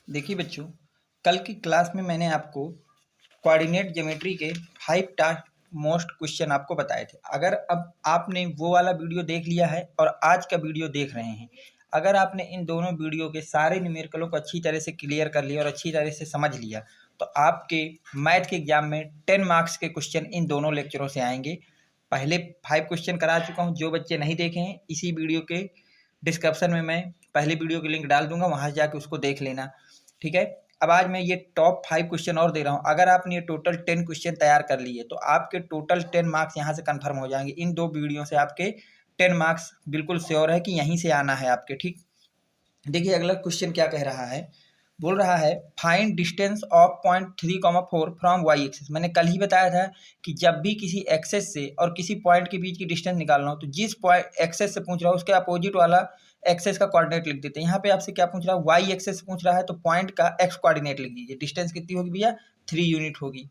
देखिए बच्चों, कल की क्लास में मैंने आपको कोऑर्डिनेट ज्योमेट्री के 5 टास्क मोस्ट क्वेश्चन आपको बताए थे। अगर अब आपने वो वाला वीडियो देख लिया है और आज का वीडियो देख रहे हैं, अगर आपने इन दोनों वीडियो के सारे न्यूमेरिकलों को अच्छी तरह से क्लियर कर लिया और अच्छी तरह से समझ लिया, तो आपके मैथ के एग्जाम में 10 मार्क्स के क्वेश्चन इन दोनों लेक्चरों से आएंगे। पहले 5 क्वेश्चन करा चुका हूँ। जो बच्चे नहीं देखे हैं, इसी वीडियो के डिस्क्रिप्शन में मैं पहले वीडियो की लिंक डाल दूंगा, वहां से जाके उसको देख लेना। ठीक है। अब आज मैं ये टॉप 5 क्वेश्चन और दे रहा हूँ। अगर आपने ये टोटल 10 क्वेश्चन तैयार कर लिए तो आपके टोटल 10 मार्क्स यहाँ से कंफर्म हो जाएंगे। इन दो वीडियो से आपके 10 मार्क्स बिल्कुल श्योर है कि यहीं से आना है आपके। ठीक, देखिए अगला क्वेश्चन क्या कह रहा है। बोल रहा है find distance of point 3,4 from y axis. मैंने कल ही बताया था कि जब भी किसी एक्सेस से और किसी पॉइंट के बीच की डिस्टेंस निकालना हो तो जिस पॉइंट एक्सेस से पूछ रहा हो उसके अपोजिट वाला एक्सेस का कोऑर्डिनेट लिख देते हैं। यहाँ पे आपसे क्या पूछ रहा है, वाई एक्सेस पूछ रहा है तो पॉइंट का एक्स कोऑर्डिनेट लिख दीजिए। डिस्टेंस कितनी होगी भैया, 3 यूनिट होगी।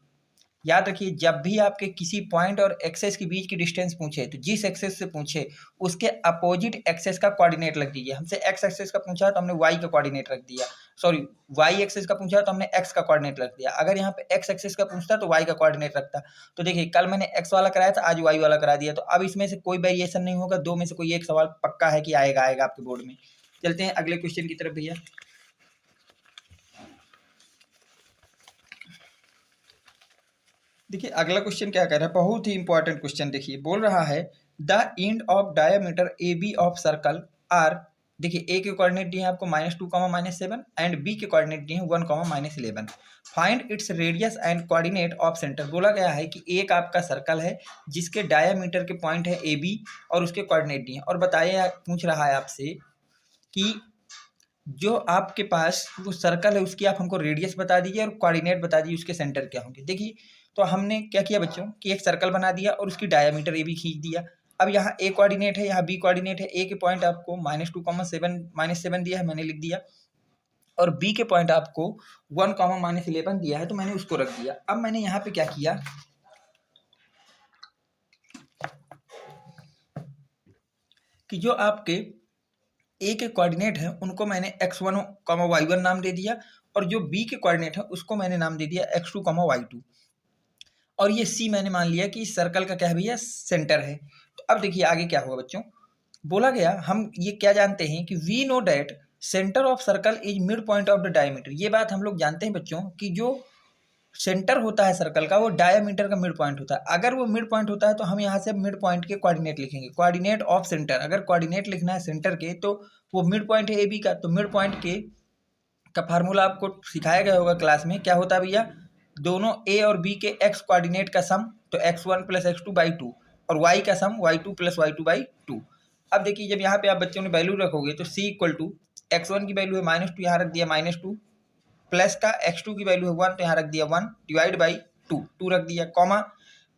याद रखिए, जब भी आपके किसी पॉइंट और एक्सेस के बीच की डिस्टेंस पूछे तो जिस एक्सेस से पूछे उसके अपोजिट एक्सेस का कोऑर्डिनेट रख दीजिए। हमसे एक्स एक्सेस का पूछा तो हमने वाई का कोऑर्डिनेट रख दिया, सॉरी वाई एक्सेस का पूछा तो हमने एक्स का कोऑर्डिनेट रख दिया। अगर यहाँ पे एक्स एक्सेस का पूछता तो वाई का कोऑर्डिनेट रखता। तो देखिए, कल मैंने एक्स वाला कराया था, आज वाई वाला करा दिया। तो अब इसमें से कोई वेरिएशन नहीं होगा, दो में से कोई एक सवाल पक्का है कि आएगा आपके बोर्ड में। चलते हैं अगले क्वेश्चन की तरफ भैया। देखिए अगला क्वेश्चन क्या कह रहा है, बहुत ही इंपॉर्टेंट क्वेश्चन। देखिए बोल रहा है the end of diameter A B of circle R. देखिए ए के कोऑर्डिनेट दिए हैं आपको -2, -7 एंड बी के कोऑर्डिनेट दिए हैं 1, -11। Find its radius and coordinate of centre. बोला गया है कि एक आपका सर्कल है जिसके डायमीटर के पॉइंट है ए बी और उसके कोऑर्डिनेट दिए हैं, और बताइए, पूछ रहा है आपसे कि जो आपके पास वो सर्कल है उसकी आप हमको रेडियस बता दीजिए और कोऑर्डिनेट बता दीजिए उसके सेंटर क्या होंगे। देखिए, तो हमने क्या किया बच्चों कि एक सर्कल बना दिया और उसकी डायमीटर ए भी खींच दिया। अब यहाँ ए कोऑर्डिनेट है, यहाँ बी कोऑर्डिनेट है। ए के पॉइंट आपको -2, दिया है, मैंने लिख दिया, और बी के पॉइंट आपको 1, -11 दिया है, तो मैंने उसको रख दिया। अब मैंने यहाँ पे क्या किया कि जो आपके ए के कोऑर्डिनेट है उनको मैंने x1, y1 नाम दे दिया, और जो बी के कोऑर्डिनेट है उसको मैंने नाम दे दिया x2, y2, और ये सी मैंने मान लिया कि इस सर्कल का क्या है भैया, सेंटर है। तो अब देखिए आगे क्या होगा बच्चों। बोला गया, हम ये क्या जानते हैं कि we know that centre of circle is mid point of the diameter. ये बात हम लोग जानते हैं बच्चों कि जो सेंटर होता है सर्कल का वो डायमीटर का मिड पॉइंट होता है। अगर वो मिड पॉइंट होता है तो हम यहाँ से मिड पॉइंट के कोऑर्डिनेट लिखेंगे, कोऑर्डिनेट ऑफ सेंटर। अगर कोऑर्डिनेट लिखना है सेंटर के तो वो मिड पॉइंट है ए बी का, तो मिड पॉइंट के का फार्मूला आपको सिखाया गया होगा क्लास में। क्या होता है भैया, दोनों ए और बी के एक्स कोऑर्डिनेट का सम, तो x1 + x2/2, और y का सम y2 + y2/2। अब देखिए, जब यहाँ पे आप बच्चों ने वैल्यू रखोगे तो c = x1 की वैल्यू है -2, यहाँ रख दिया -2, प्लस का x2 की वैल्यू है 1, तो यहाँ रख दिया 1 डिवाइड बाई 2 रख दिया, कॉमा।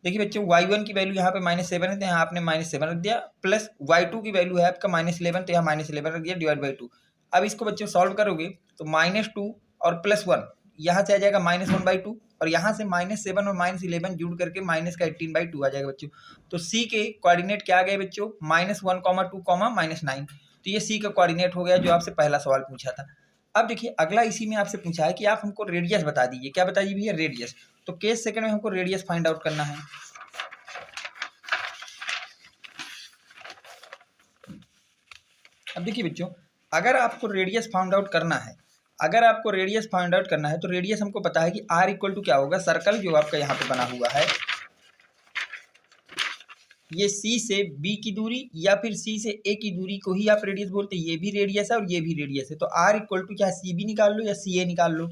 देखिए बच्चों, y1 की वैल्यू यहाँ पे -7 है तो यहाँ आपने -7 रख दिया, प्लस y2 की वैल्यू है आपका -11, तो यहाँ -11 रख दिया डिवाइड बाई 2। अब इसको बच्चों सॉल्व करोगे तो -2 और +1 यहाँ से आ जाएगा -1/2, और यहाँ से -7 और -11 जुड़ करके -18/2 आ जाएगा बच्चों। तो सी के कोऑर्डिनेट क्या आ गए बच्चों, -1, 2, -9। तो ये सी का कोऑर्डिनेट हो गया जो आपसे पहला सवाल पूछा था। अब देखिए अगला इसी में आपसे पूछा है कि आप हमको रेडियस बता दीजिए। क्या बता दीजिए भैया, रेडियस। तो केस सेकंड में हमको रेडियस फाइंड आउट करना है। अब देखिए बच्चों, अगर आपको रेडियस फाइंड आउट करना है, तो रेडियस हमको पता है कि r = क्या होगा, सर्कल जो आपका यहाँ पे बना हुआ है, ये C से B की दूरी या फिर C से A की दूरी को ही आप रेडियस बोलते हैं। ये भी रेडियस है और ये भी रेडियस है, तो r = क्या, CB निकाल लो या CA निकाल लो।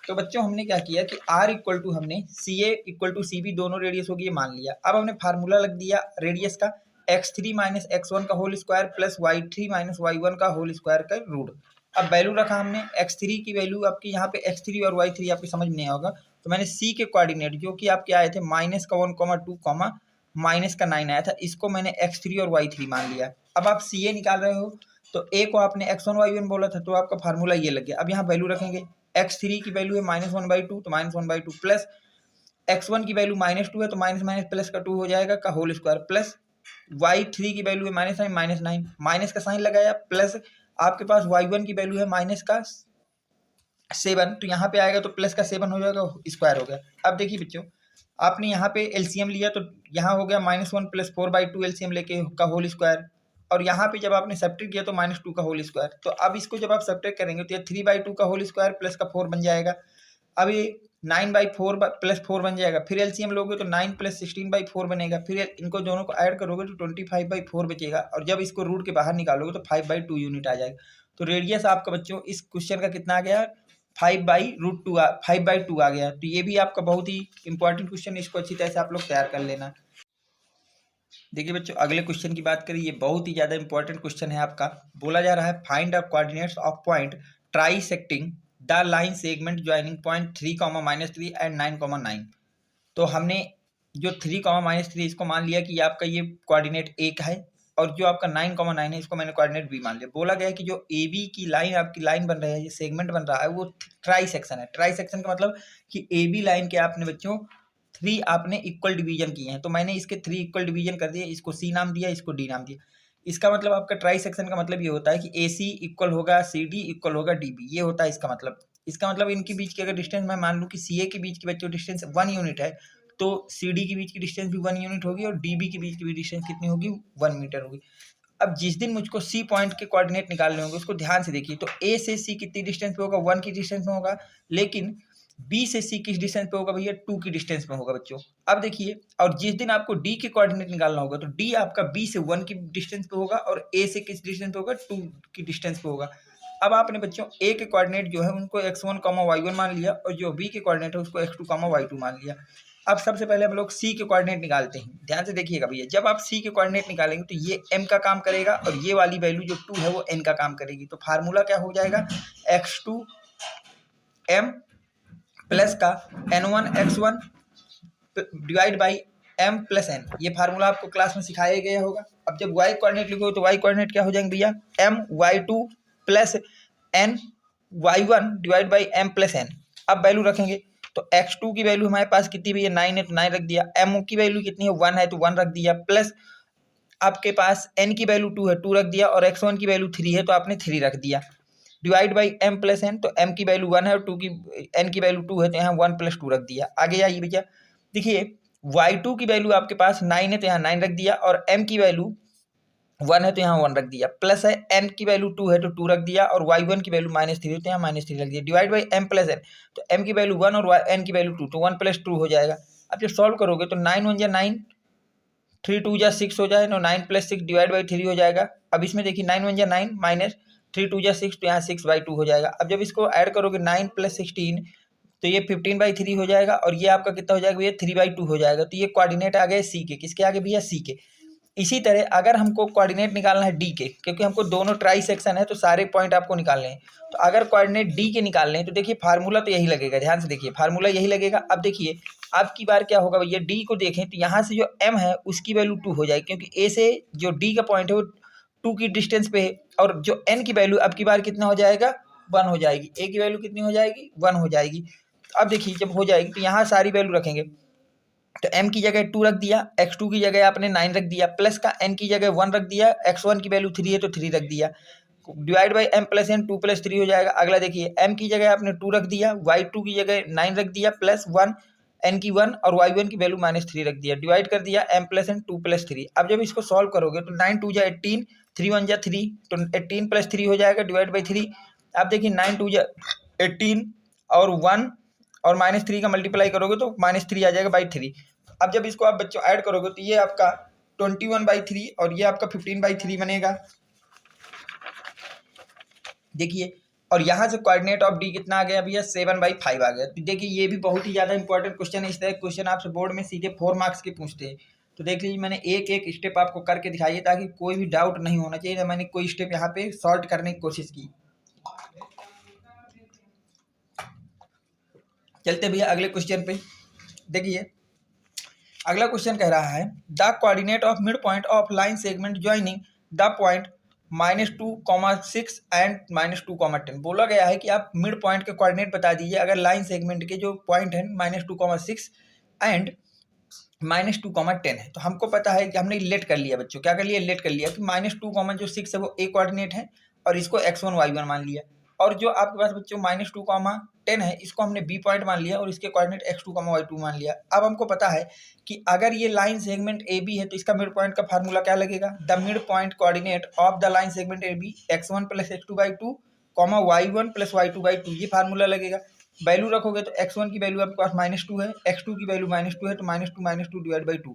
तो बच्चों हमने क्या किया कि r = हमने CA = CB दोनों रेडियस होगी ये मान लिया। अब हमने फार्मूला लग दिया रेडियस का, x3 - x1 का whole square plus y3 - y1 का होल स्क्वायर का रूट। अब वैल्यू रखा हमने, x3 की वैल्यू आपकी यहाँ पे x3 और y3 आपकी समझ नहीं होगा, तो मैंने c के कोऑर्डिनेट जो कि आपके आए थे -1, 2, -9 आया था, इसको मैंने x3 और y3 मान लिया। अब आप CA निकाल रहे हो तो a को आपने x1 y1 बोला था, तो आपका फार्मूला ये लग गया। अब यहाँ वैल्यू रखेंगे, x3 की वैल्यू है -1/2, तो -1/2 प्लस x1 की वैल्यू -2 है तो माइनस प्लस का 2 हो जाएगा का होल स्क्वायर, प्लस y3 की वैल्यू है -9, माइनस का साइन लगाया, प्लस आपके पास y1 की वैल्यू है माइनस का 7, तो यहाँ पे आएगा तो प्लस का 7 हो जाएगा, स्क्वायर हो गया। अब देखिए बच्चों, आपने यहाँ पे एलसीएम लिया तो यहाँ हो गया -1 + 4/2 एलसीएम लेके का होल स्क्वायर, और यहाँ पे जब आपने सब्ट्रैक्ट किया तो -2 का होल स्क्वायर। तो अब इसको जब आप सब्ट्रैक्ट करेंगे तो ये 3/2 का होल स्क्वायर प्लस का 4 बन जाएगा। अब ये 9/4 + 4 बन जाएगा, फिर एलसीएम लोगे तो 9 + 16/4 बनेगा, फिर इनको दोनों को ऐड करोगे तो 25/4 बचेगा, और जब इसको रूट के बाहर निकालोगे तो 5/2 यूनिट आ जाएगा। तो रेडियस आपका बच्चों इस क्वेश्चन का कितना आ गया, 5/2 आ गया। तो ये भी आपका बहुत ही इंपॉर्टेंट क्वेश्चन, इसको अच्छी तरह से आप लोग तैयार कर लेना। देखिए बच्चों, अगले क्वेश्चन की बात करिए, बहुत ही ज़्यादा इंपॉर्टेंट क्वेश्चन है आपका। बोला जा रहा है find the coordinates of point trisecting the line segment joining point 3, -3 and 9, 9। तो हमने जो 3, -3 इसको मान लिया कि आपका ये कोऑर्डिनेट एक है, और जो आपका 9, 9 है इसको मैंने कोऑर्डिनेट बी मान लिया। बोला गया है कि जो ए बी की लाइन आपकी लाइन बन रही है, ये सेगमेंट बन रहा है, वो ट्राई सेक्शन है। ट्राई सेक्शन का मतलब कि ए बी लाइन के आपने बच्चों 3 आपने इक्वल डिवीजन किए हैं, तो मैंने इसके 3 इक्वल डिवीजन कर दिए, इसको सी नाम दिया, इसको डी नाम दिया। इसका मतलब आपका ट्राई सेक्शन का मतलब ये होता है कि ए सी इक्वल होगा सी डी इक्वल होगा डी बी, ये होता है इसका मतलब। इसका मतलब इनके बीच की अगर डिस्टेंस मैं मान लूँ कि सी ए के बीच की बच्चों डिस्टेंस 1 यूनिट है, तो सी डी के बीच की डिस्टेंस भी 1 यूनिट होगी, और डी बी के बीच की भी डिस्टेंस कितनी होगी, 1 मीटर होगी। अब जिस दिन मुझको सी पॉइंट के कोऑर्डिनेट निकालने होंगे उसको ध्यान से देखिए, तो ए से सी कितनी डिस्टेंस पे होगा, 1 की डिस्टेंस में होगा, लेकिन बी से सी किस डिस्टेंस पे होगा भैया, 2 की डिस्टेंस में होगा बच्चों। अब देखिए, और जिस दिन आपको डी के कोऑर्डिनेट निकालना होगा तो डी आपका बी से 1 की डिस्टेंस पे होगा, और ए से किस डिस्टेंस पे होगा, 2 की डिस्टेंस पे होगा। अब आपने बच्चों ए के कोऑर्डिनेट जो है उनको x1, y1 मान लिया, और जो बी के कोऑर्डिनेट है उसको x2, y2 मान लिया। अब सबसे पहले हम लोग सी के कोऑर्डिनेट निकालते हैं। ध्यान से देखिएगा भैया, जब आप सी के कोऑर्डिनेट निकालेंगे तो ये m का काम करेगा, और ये वाली वैल्यू जो 2 है वो n का काम करेगी। तो फार्मूला क्या हो जाएगा, x2m प्लस का n1 x1 divide by m plus n। ये फार्मूला आपको क्लास में सिखाया गया होगा। अब जब y कोऑर्डिनेट लिखोगे तो y कोऑर्डिनेट क्या हो जाएंगे भैया, m y2 plus n y1 divide by m plus n। अब वैल्यू रखेंगे तो x2 की वैल्यू हमारे पास कितनी भैया, 9 है तो 9 रख दिया, m की वैल्यू कितनी है, 1 है तो 1 रख दिया, प्लस आपके पास n की वैल्यू 2 है, 2 रख दिया, और x1 की वैल्यू 3 है तो आपने 3 रख दिया, divide by m plus n। तो m की वैल्यू 1 है और n की वैल्यू 2 है तो यहाँ 1 + 2 रख दिया। आगे आइए भैया, देखिए y2 की वैल्यू आपके पास 9 है तो यहाँ 9 रख दिया, और m की वैल्यू 1 है तो यहाँ 1 रख दिया, प्लस है n की वैल्यू 2 है तो 2 रख दिया, और y1 की वैल्यू -3 है तो यहाँ -3 रख दिया, divide by m plus n। तो m की वैल्यू 1 और n की वैल्यू 2, तो 1 + 2 हो जाएगा। अब जब सॉल्व करोगे तो 9 1 जा 9, 3 2 जा 6 हो जाए, तो 9 + 6 डिवाइड बाई 3 हो जाएगा। अब इसमें देखिए 9 1 जा 9 माइनस 3 2 जा 6, तो यहाँ 6/2 हो जाएगा। अब जब इसको ऐड करोगे 9 + 16 तो ये 15/3 हो जाएगा, और ये आपका कितना हो जाएगा भैया, 3/2 हो जाएगा। तो ये कोऑर्डिनेट आ गए सी के, किसके आगे भैया, सी के। इसी तरह अगर हमको कोऑर्डिनेट निकालना है डी के, क्योंकि हमको दोनों ट्राई सेक्शन है तो सारे पॉइंट आपको निकालने हैं, तो अगर कोऑर्डिनेट डी के निकालने हैं तो देखिए फार्मूला तो यही लगेगा, ध्यान से देखिए फार्मूला यही लगेगा। अब देखिए अब की बार क्या होगा भैया, डी को देखें तो यहाँ से जो m है उसकी वैल्यू 2 हो जाएगी, क्योंकि ए से जो डी का पॉइंट है वो 2 की डिस्टेंस पे है, और जो n की वैल्यू अब की बार कितना हो जाएगा, 1 हो जाएगी। ए की वैल्यू कितनी हो जाएगी, 1 हो जाएगी। अब देखिए जब हो जाएगी तो यहाँ सारी वैल्यू रखेंगे, तो m की जगह 2 रख दिया, x2 की जगह आपने 9 रख दिया, प्लस का n की जगह 1 रख दिया, x1 की वैल्यू 3 है तो 3 रख दिया, divide by m plus n, 2 + 3 हो जाएगा। अगला देखिए m की जगह आपने 2 रख दिया, y2 की जगह 9 रख दिया, प्लस 1 n की 1 और y1 की वैल्यू -3 रख दिया, डिवाइड कर दिया m प्लस n 2 + 3। अब जब इसको सॉल्व करोगे तो 9 2 जा 18, 3 1 जा 3, तो 18 + 3 हो जाएगा, डिवाइड बाई 3। अब देखिए 9 2 जा 18 और 1 और -3 का मल्टीप्लाई करोगे तो -3 आ जाएगा बाई 3। अब जब इसको आप बच्चों ऐड करोगे तो ये आपका 21/3 और ये आपका 15/3 बनेगा। देखिए, और यहाँ से कोऑर्डिनेट ऑफ डी कितना आ गया भैया, 7/5 आ गया। तो देखिए ये भी बहुत ही ज़्यादा इंपॉर्टेंट क्वेश्चन है, इस तरह क्वेश्चन आपसे बोर्ड में सीधे 4 मार्क्स के पूछते हैं। तो देख लीजिए मैंने एक एक स्टेप आपको करके दिखाई ताकि कोई भी डाउट नहीं होना चाहिए, मैंने कोई स्टेप यहाँ पे सॉल्व करने की कोशिश की। चलते भैया अगले क्वेश्चन पे। देखिए अगला क्वेश्चन कह रहा है the coordinate of mid point of line segment joining the point -2,6 and -2,10। बोला गया है कि आप मिड पॉइंट के कोऑर्डिनेट बता दीजिए अगर लाइन सेगमेंट के जो पॉइंट है -2,6 एंड -2,10 है। तो हमको पता है कि हमने लेट कर लिया बच्चों, क्या कर लिया, लेट कर लिया कि -2, जो 6 है वो ए कोऑर्डिनेट है, और इसको x1 y1 मान लिया। और जो आपके पास बच्चों -2, 10 है, इसको हमने बी पॉइंट मान लिया और इसके कोऑर्डिनेट x2, y2 मान लिया। अब हमको पता है कि अगर ये लाइन सेगमेंट ए बी है तो इसका मिड पॉइंट का फार्मूला क्या लगेगा, the mid point coordinate of the line segment A B x1 + x2/2, y1 + y2/2, ये फार्मूला लगेगा। वैल्यू रखोगे तो x1 की वैल्यू आपके पास -2 है, x2 की वैल्यू -2 है, तो -2 डिवाइड बाई 2,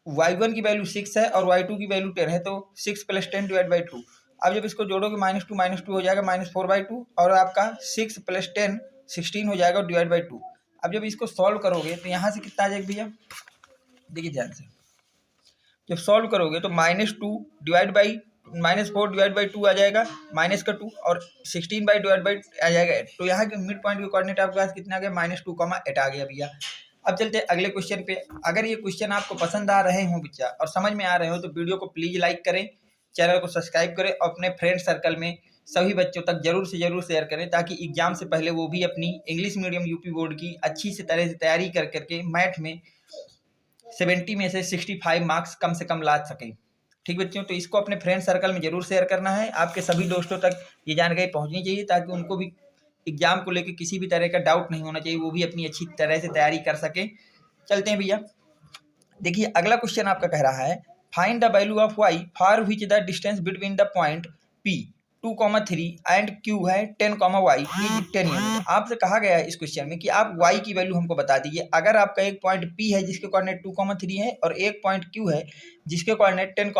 y1 की वैल्यू 6 है और y2 की वैल्यू 10 है, तो 6 + 10 डिवाइड बाई 2। अब जब इसको जोड़ोगे -2 हो जाएगा -4/2 और आपका 6 + 10 16 हो जाएगा डिवाइड बाई 2। अब जब इसको सॉल्व करोगे तो यहाँ से कितना आ जाएगा भैया, देखिए ध्यान से, जब सॉल्व करोगे तो -4 डिवाइड बाई 2 आ जाएगा, -2 और 16 डिवाइड बाई आ जाएगा 8। तो यहाँ के मिड पॉइंट के कोऑर्डिनेट आपके पास कितना आ गया, -2, 8 आ गया भैया। अब चलते हैं अगले क्वेश्चन पे। अगर ये क्वेश्चन आपको पसंद आ रहे हो बच्चा और समझ में आ रहे हो तो वीडियो को प्लीज लाइक करें, चैनल को सब्सक्राइब करें और अपने फ्रेंड सर्कल में सभी बच्चों तक जरूर से जरूर शेयर करें, ताकि एग्जाम से पहले वो भी अपनी इंग्लिश मीडियम यूपी बोर्ड की अच्छी से तरह से तैयारी कर करके मैथ में 70 में से 65 मार्क्स कम से कम ला सकें। ठीक बच्चों, तो इसको अपने फ्रेंड सर्कल में जरूर शेयर करना है, आपके सभी दोस्तों तक ये जानकारी पहुंचनी चाहिए, ताकि उनको भी एग्जाम को लेकर किसी भी तरह का डाउट नहीं होना चाहिए, वो भी अपनी अच्छी तरह से तैयारी कर सकें। चलते हैं भैया, देखिए अगला क्वेश्चन आपका कह रहा है, find the value of y for which the distance between the point P 2,3 and Q है 10, y इज 10 यूनिट। आपसे कहा गया है इस क्वेश्चन में कि आप y की वैल्यू हमको बता दीजिए। अगर आपका एक पॉइंट P है जिसके कोऑर्डिनेट 2,3 है और एक पॉइंट Q है जिसके कोऑर्डिनेट 10,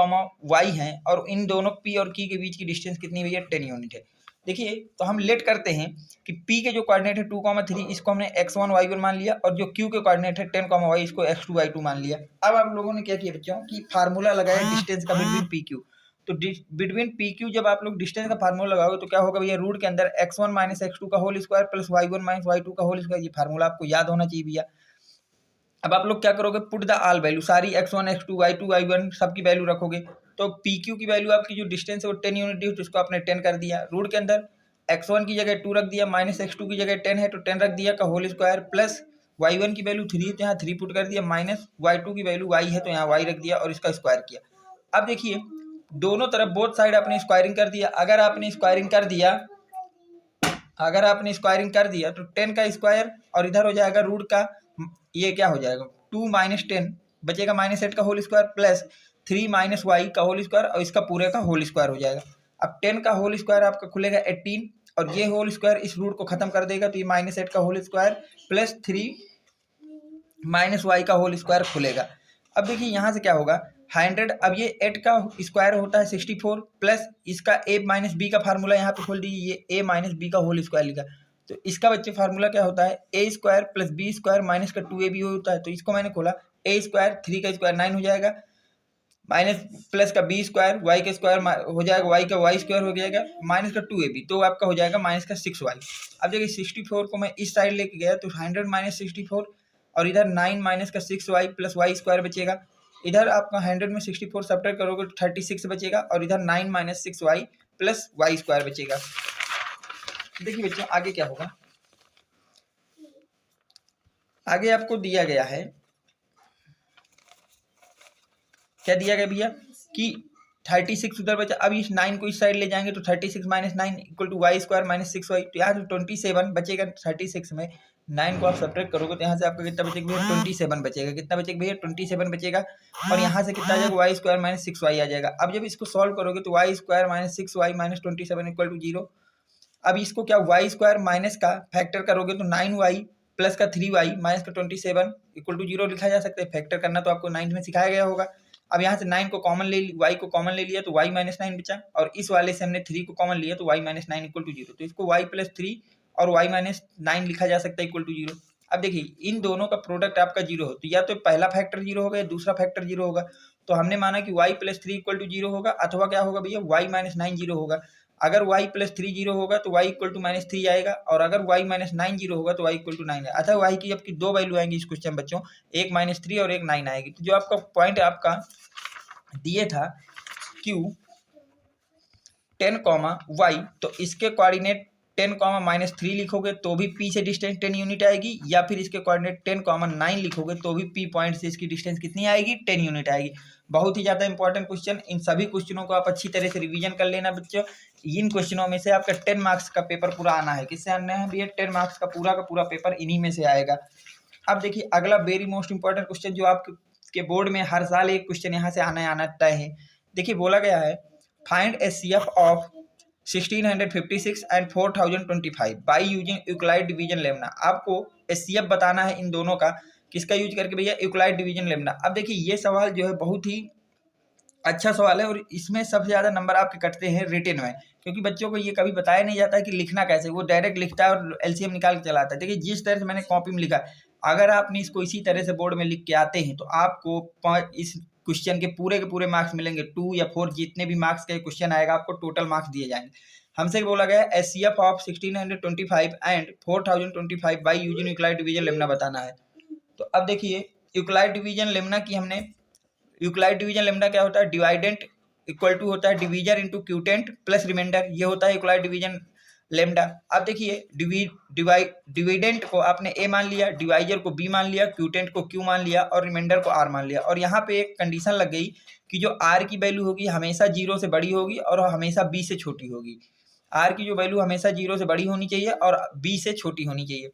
y है, और इन दोनों P और Q के बीच की डिस्टेंस कितनी भैया, 10 यूनिट है। देखिए तो हम लेट करते हैं कि P के जो कोऑर्डिनेट है 2,3, इसको हमने x1 y1 मान लिया, और जो Q के कोऑर्डिनेट है 10, y, इसको x2 y2 मान लिया। अब आप लोगों ने क्या किया बच्चों कि फार्मूला लगाया डिस्टेंस का बिटवीन PQ। तो बिटवीन PQ जब आप लोग डिस्टेंस का फार्मूला लगाओगे तो क्या होगा भैया, रूट के अंदर x1 - x2 का whole square plus y1 - y2 का होल स्क्वायर। ये फार्मूला आपको याद होना चाहिए भैया। अब आप लोग क्या करोगे, पुट द ऑल वैल्यू, सारी x1 x2 y2 y1 सबकी वैल्यू रखोगे। तो PQ की वैल्यू आपकी जो डिस्टेंस है वो 10 यूनिट है, तो इसको आपने 10 कर दिया। रूट के अंदर x1 की जगह 2 रख दिया, -x2 की जगह 10 है तो 10 रख दिया का होल स्क्वायर, प्लस y1 की वैल्यू 3 है तो यहाँ 3 पुट कर दिया, माइनस y2 की वैल्यू y है तो यहाँ y रख दिया और इसका स्क्वायर किया। अब देखिए दोनों तरफ बोथ साइड आपने स्क्वायरिंग कर दिया। अगर आपने स्क्वायरिंग कर दिया तो 10 का स्क्वायर और इधर हो जाएगा रूट का, ये क्या हो जाएगा 2 - 10 बचेगा, -8 का होल स्क्वायर प्लस 3 - y का होल स्क्वायर और इसका पूरे का होल स्क्वायर हो जाएगा। अब 10 का होल स्क्वायर आपका खुलेगा 18 और ये होल स्क्वायर इस रूट को खत्म कर देगा, तो ये -8 का होल स्क्वायर प्लस 3 - y का होल स्क्वायर खुलेगा। अब देखिए यहाँ से क्या होगा 100, अब ये 8 का स्क्वायर होता है 64 प्लस इसका a - b का फार्मूला यहाँ पे खोल दीजिए, ये a - b का होल स्क्वायर लिखा, तो इसका बच्चे फार्मूला क्या होता है a square plus b square minus का 2ab होता है। तो इसको मैंने खोला, a स्क्वायर 3 का स्क्वायर 9 हो जाएगा, माइनस प्लस का b स्क्वायर y का स्क्वायर हो जाएगा, y का y स्क्वायर हो जाएगा, माइनस का 2ab, तो आपका हो जाएगा माइनस का 6y। अब देखिए 64 को मैं इस साइड लेके गया तो 100 - 64 और इधर 9 माइनस का 6y प्लस y स्क्वायर बचेगा। इधर आपका 100 में 64 सब्ट्रैक्ट करोगे तो 36 बचेगा और इधर 9 - 6y प्लस y स्क्वायर बचेगा। देखिए बच्चों आगे क्या होगा, आगे आपको दिया गया है, क्या दिया गया भैया कि 36 उधर बचा। अब इस 9 को इस साइड ले जाएंगे तो 36 - 9 equal to y square minus 6y, तो यहाँ से 27 बचेगा। 36 में 9 को आप सब्ट्रैक्ट करोगे तो यहाँ से आपका कितना बचेगा भैया 27 बचेगा। कितना बचेगा भैया 27 बचेगा और यहाँ से कितना आ जाएगा y स्क्वायर माइनस 6y आ जाएगा। अब जब इसको सॉल्व करोगे तो y square minus 6y minus 27 equal to 0। अब इसको क्या y स्क्वायर माइनस का फैक्टर करोगे तो 9y प्लस का 3y माइनस का 27 इक्वल टू 0 लिखा जा सकता है। फैक्टर करना तो आपको 9th में सिखाया गया होगा। अब यहाँ से 9 को कॉमन ले, y को कॉमन ले लिया तो y - 9 बचा, और इस वाले से हमने 3 को कॉमन लिया तो y - 9 इक्वल टू 0, तो इसको y प्लस 3 और y - 9 लिखा जा सकता है इक्वल टू 0। अब देखिए इन दोनों का प्रोडक्ट आपका 0 हो तो या तो पहला फैक्टर 0 होगा या दूसरा फैक्टर 0 होगा। तो हमने माना कि y प्लस 3 इक्वल टू 0 होगा, अथवा क्या होगा भैया y - 9 0 होगा। अगर y प्लस 3 0 होगा तो y इक्वल टू -3 आएगा, और अगर y - 9 0 होगा तो y इक्वल टू 9 है। अतः y की जबकि दो वैल्यू आएंगी इस क्वेश्चन बच्चों, एक -3 और एक 9 आएगी। तो जो आपका पॉइंट आपका दिए था Q 10, y, तो इसके कोऑर्डिनेट 10, -3 लिखोगे तो भी P से डिस्टेंस 10 यूनिट आएगी, या फिर इसके कोऑर्डिनेट 10, 9 लिखोगे तो भी P पॉइंट से इसकी डिस्टेंस कितनी आएगी, 10 यूनिट आएगी। बहुत ही ज़्यादा इंपॉर्टेंट क्वेश्चन, इन सभी क्वेश्चनों को आप अच्छी तरह से रिवीजन कर लेना बच्चों। इन क्वेश्चनों में से आपका 10 मार्क्स का पेपर पूरा आना है। किससे आना है भैया? 10 मार्क्स का पूरा पेपर इन्हीं में से आएगा। अब देखिए अगला वेरी मोस्ट इंपॉर्टेंट क्वेश्चन जो आपके बोर्ड में हर साल एक क्वेश्चन यहाँ से आना तय है। देखिए बोला गया है find HCF of 1656 and 4025 by using Euclid division Lemna. आपको HCF बताना है इन दोनों का, किसका यूज करके भैया? Euclid division Lemna. अब देखिए ये सवाल जो है बहुत ही अच्छा सवाल है, और इसमें सबसे ज़्यादा नंबर आपके कटते हैं रिटन में, क्योंकि बच्चों को ये कभी बताया नहीं जाता है कि लिखना कैसे, वो डायरेक्ट लिखता है और LCM निकाल के चलाता है। देखिए जिस तरह से मैंने कॉपी में लिखा, अगर आपने इसको इसी तरह से बोर्ड में लिख के आते हैं तो आपको इस क्वेश्चन के पूरे मार्क्स मिलेंगे। 2 या 4 जितने भी मार्क्स का क्वेश्चन आएगा आपको टोटल मार्क्स दिए जाएंगे। हमसे बोला गया HCF of 1625 and 4025 by using Euclid division Lemna बताना है। तो अब देखिए यूक्लाइड डिवीजन लेमना की हमने, यूक्लाइड डिवीजन लेमडा क्या होता है? डिवाइडेंट इक्वल टू होता है डिवीजर इंटू क्यूटेंट प्लस रिमाइंडर, ये होता है यूक्लाइड डिवीजन लेमडा। अब देखिए डिविडेंट को आपने ए मान लिया, डिवाइजर को बी मान लिया, क्यूटेंट को क्यू मान लिया और रिमाइंडर को आर मान लिया। और यहाँ पे एक कंडीशन लग गई कि जो आर की वैल्यू होगी हमेशा 0 से बड़ी होगी और हमेशा बी से छोटी होगी। आर की जो वैल्यू हमेशा 0 से बड़ी होनी चाहिए और बी से छोटी होनी चाहिए।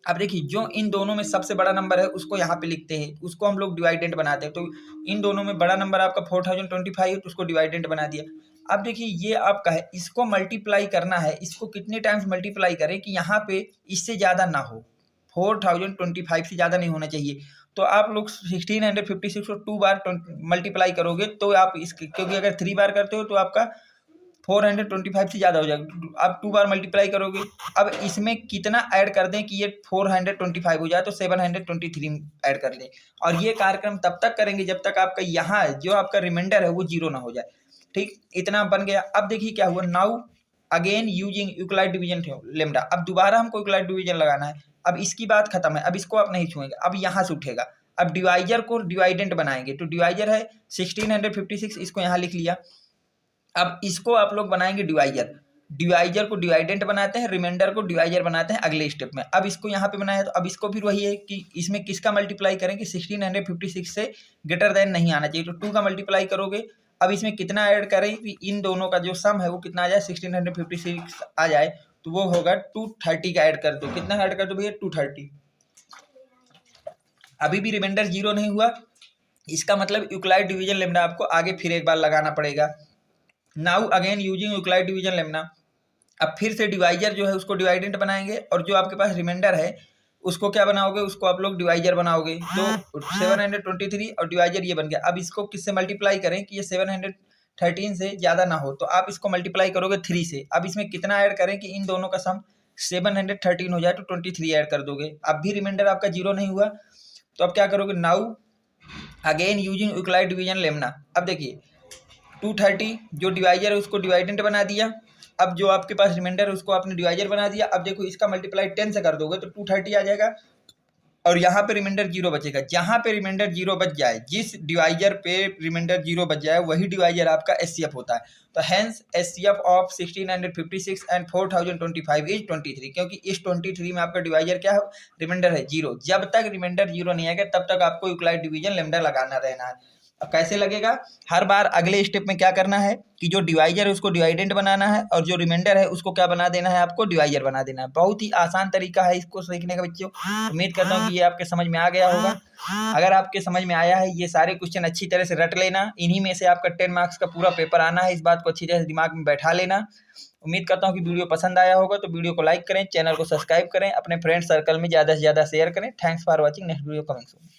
अब देखिए जो इन दोनों में सबसे बड़ा नंबर है उसको यहाँ पे लिखते हैं, उसको हम लोग डिवाइडेंट बनाते हैं। तो इन दोनों में बड़ा नंबर आपका 4025 है तो उसको डिवाइडेंट बना दिया। अब देखिए ये आपका है, इसको मल्टीप्लाई करना है, इसको कितने टाइम्स मल्टीप्लाई करें कि यहाँ पे इससे ज़्यादा ना हो, 4025 से ज़्यादा नहीं होना चाहिए। तो आप लोग 1656 को 2 बार मल्टीप्लाई करोगे तो आप इसके, क्योंकि अगर 3 बार करते हो तो आपका 425 से ज़्यादा हो जाएगा। आप 2 बार मल्टीप्लाई करोगे। अब इसमें कितना ऐड कर दें कि ये 425 हो जाए, तो 723 ऐड कर लें। और ये कार्यक्रम तब तक करेंगे जब तक आपका यहाँ जो आपका रिमाइंडर है वो 0 ना हो जाए। ठीक, इतना बन गया। अब देखिए क्या हुआ, now again using Euclid division lambda. अब दोबारा हमको यूक्लाइड डिवीजन लगाना है। अब इसकी बात खत्म है, अब इसको आप नहीं छुएंगे, अब यहाँ से उठेगा। अब डिवाइजर को डिवाइडेंट बनाएंगे, तो डिवाइजर है 1656, इसको यहाँ लिख लिया। अब इसको आप लोग बनाएंगे डिवाइजर, डिवाइजर को डिवाइडेंट बनाते हैं, रिमाइंडर को डिवाइजर बनाते हैं अगले स्टेप में। अब इसको यहाँ पे बनाया है तो अब इसको फिर वही है कि इसमें किसका मल्टीप्लाई करेंगे, 1656 से ग्रेटर देन नहीं आना चाहिए, तो 2 का मल्टीप्लाई करोगे। अब इसमें कितना ऐड करें कि इन दोनों का जो सम है वो कितना आ जाए, 1656 आ जाए, तो वो होगा 230 का ऐड कर दो। कितना ऐड कर दो भैया, 230। अभी भी रिमाइंडर 0 नहीं हुआ, इसका मतलब यूक्लाइड डिवीजन लेमडा आपको आगे फिर एक बार लगाना पड़ेगा। Now again using Euclid division Lemna. अब फिर से डिवाइजर जो है उसको डिवाइडेंट बनाएंगे, और जो आपके पास रिमाइंडर है उसको क्या बनाओगे, उसको आप लोग डिवाइजर बनाओगे। तो 723 और डिवाइजर ये बन गया। अब इसको किससे मल्टीप्लाई करें कि ये 713 से ज़्यादा ना हो, तो आप इसको मल्टीप्लाई करोगे 3 से। अब इसमें कितना ऐड करें कि इन दोनों का सम 713 हो जाए, तो 23 ऐड कर दोगे। अब भी रिमाइंडर आपका 0 नहीं हुआ, तो अब क्या करोगे, now again using Euclid division Lemna. अब देखिए 230 जो डिवाइजर है उसको डिवाइडेंट बना दिया, अब जो आपके पास रिमाइंडर है उसको आपने डिवाइजर बना दिया। अब देखो इसका मल्टीप्लाई 10 से कर दोगे तो 230 आ जाएगा, और यहाँ पे रिमाइंडर 0 बचेगा। जहाँ पे रिमाइंडर 0 बच जाए, जिस डिवाइजर पे रिमाइंडर 0 बच जाए वही डिवाइजर आपका HCF होता है। तो hence HCF of 1656 and 4025 is 23, क्योंकि इस 23 में आपका डिवाइजर क्या है, रिमाइंडर है 0। जब तक रिमाइंडर 0 नहीं आएगा तब तक आपको यूक्लाइड डिवीजन लेमडा लगाना रहना है। अब कैसे लगेगा, हर बार अगले स्टेप में क्या करना है कि जो डिवाइजर है उसको डिवाइडेंट बनाना है, और जो रिमाइंडर है उसको क्या बना देना है, आपको डिवाइजर बना देना है। बहुत ही आसान तरीका है इसको सीखने का बच्चों। उम्मीद करता हूँ कि ये आपके समझ में आ गया होगा। अगर आपके समझ में आया है, ये सारे क्वेश्चन अच्छी तरह से रट लेना, इन्हीं में से आपका 10 मार्क्स का पूरा पेपर आना है, इस बात को अच्छी तरह से दिमाग में बैठा लेना। उम्मीद करता हूँ कि वीडियो पसंद आया होगा, तो वीडियो को लाइक करें, चैनल को सब्सक्राइब करें, अपने फ्रेंड सर्कल में ज़्यादा से ज़्यादा शेयर करें। Thanks for watching, next video coming soon.